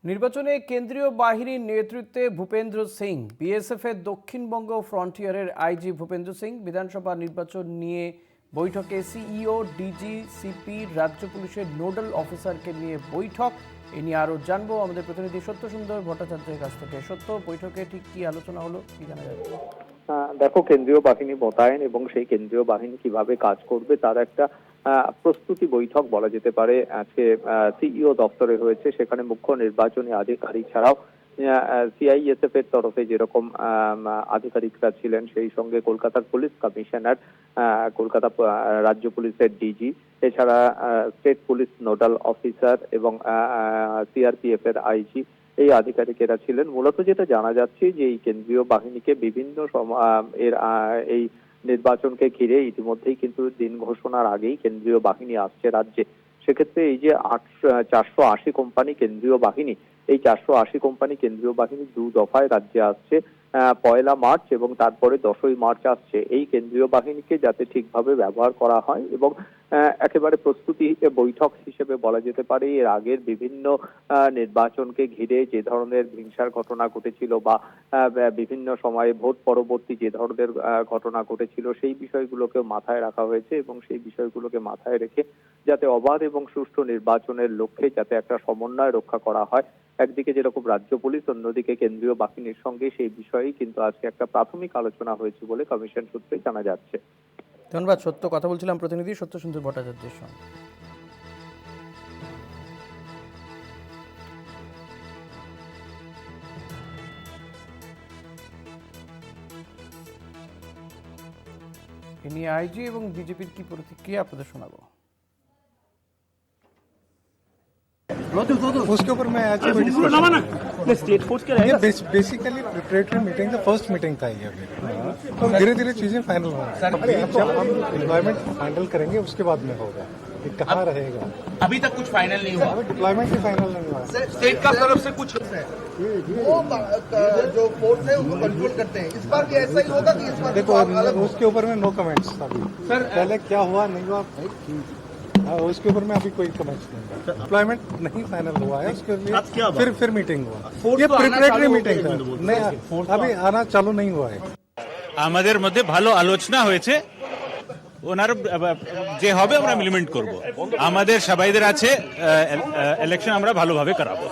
নির্বাচনে কেন্দ্রীয় বাহিনীর নেতৃত্বে ভূপেন্দ্র সিং, বিএসএফ এর দক্ষিণবঙ্গ ফ্রন্টিয়ারের আইজি ভূপেন্দ্র সিং, বিধানসভা নির্বাচন নিয়ে বৈঠকে সিইও, ডিজি, সিপি, রাজ্য পুলিশের নোডাল অফিসারকে নিয়ে বৈঠক। এ নিয়ে আরও জানবো আমাদের প্রতিনিধি সত্যসুন্দর ভট্টাচার্যের কাছ থেকে। সত্য, বৈঠকে ঠিক কি আলোচনা হলো, কি জানা যাচ্ছে? দেখো, কেন্দ্রীয় বাহিনী মোতায়েন এবং সেই কেন্দ্রীয় বাহিনী কিভাবে কাজ করবে তার একটা প্রস্তুতি বৈঠক বলা যেতে পারে আজকে সিইও দপ্তরে হয়েছে। সেখানে মুখ্য নির্বাচনী আধিকারিক ছাড়াও সিআইএসএফ এর তরফে যেরকম আধিকারিকরা ছিলেন, সেই সঙ্গে কলকাতার পুলিশ কমিশনার, কলকাতা রাজ্য পুলিশের ডিজি, এছাড়া স্টেট পুলিশ নোডাল অফিসার এবং সিআরপিএফ এর আইজি, এই আধিকারিকেরা ছিলেন। মূলত যেটা জানা যাচ্ছে যে এই কেন্দ্রীয় বাহিনীকে বিভিন্ন এই নির্বাচনকে ঘিরে ইতিমধ্যেই কিন্তু দিন ঘোষণার আগেই কেন্দ্রীয় বাহিনী আসছে রাজ্যে। সেক্ষেত্রে এই যে 480 কোম্পানি কেন্দ্রীয় বাহিনী, এই 480 কোম্পানি কেন্দ্রীয় বাহিনী দু দফায় রাজ্যে আসছে। 1 মার্চ এবং তারপরে 10ই মার্চ আসছে। এই কেন্দ্রীয় বাহিনীকে যাতে ঠিকভাবে ব্যবহার করা হয় এবং একেবারে প্রস্তুতি বৈঠক হিসেবে বলা যেতে পারে এর আগের বিভিন্ন নির্বাচনকে ঘিরে যে ধরনের হিংসার ঘটনা ঘটেছিল বা বিভিন্ন সময়ে ভোট পরবর্তী যে ধরনের ঘটনা ঘটেছিল, সেই বিষয়গুলোকে মাথায় রাখা হয়েছে এবং সেই বিষয়গুলোকে মাথায় রেখে যাতে অবাধ এবং সুষ্ঠু নির্বাচনের লক্ষ্যে যাতে একটা সমন্বয় রক্ষা করা হয়, একদিকে যেরকম রাজ্য পুলিশ, অন্যদিকে কেন্দ্রীয় বাহিনীর সঙ্গে, সেই বিষয়েই কিন্তু আজকে একটা প্রাথমিক আলোচনা হয়েছে বলে কমিশন সূত্রে জানা যাচ্ছে। ধন্যবাদ সত্য। কথা বলছিলাম প্রতিনিধি সত্যসুন্দর ভট্টাচার্যের সঙ্গে। এ নিয়ে আইজি এবং বিজেপির কি প্রতিক্রিয়া আপনাদের শোনাবো। उसके ऊपर मैं आज कोई डिस्कशन स्टेट फोर्स क्या ये रहेगा? बेसिकली प्रिपरेटरी मीटिंग का फर्स्ट मीटिंग था ये अभी, तो धीरे धीरे चीजें फाइनल हो रही हैं। जब हम डिप्लॉयमेंट फाइनल करेंगे उसके बाद में होगा कि कहाँ रहेगा। अभी तक कुछ फाइनल नहीं हुआ। अभी डिप्लॉयमेंट ही फाइनल नहीं हुआ है। स्टेट का तरफ से कुछ वो जो फोर्स है उनको कंट्रोल करते हैं। इस बार भी ऐसा ही होगा कि इस बार देखो उसके ऊपर में नो कमेंट्स अभी, पहले क्या हुआ नहीं हुआ उसके ऊपर में अभी कोई कमेंट्स नहीं है। डिप्लॉयमेंट नहीं फाइनल हुआ है, उसके लिए फिर मीटिंग हुआ। ये प्रिपरेटरी मीटिंग था, नहीं अभी आना चालू नहीं हुआ है। আমাদের মধ্যে ভালো আলোচনা হয়েছে, ওনার যে হবে আমরা ইমপ্লিমেন্ট করব। আমাদের সবাইদের আছে ইলেকশন আমরা ভালোভাবে করাবো।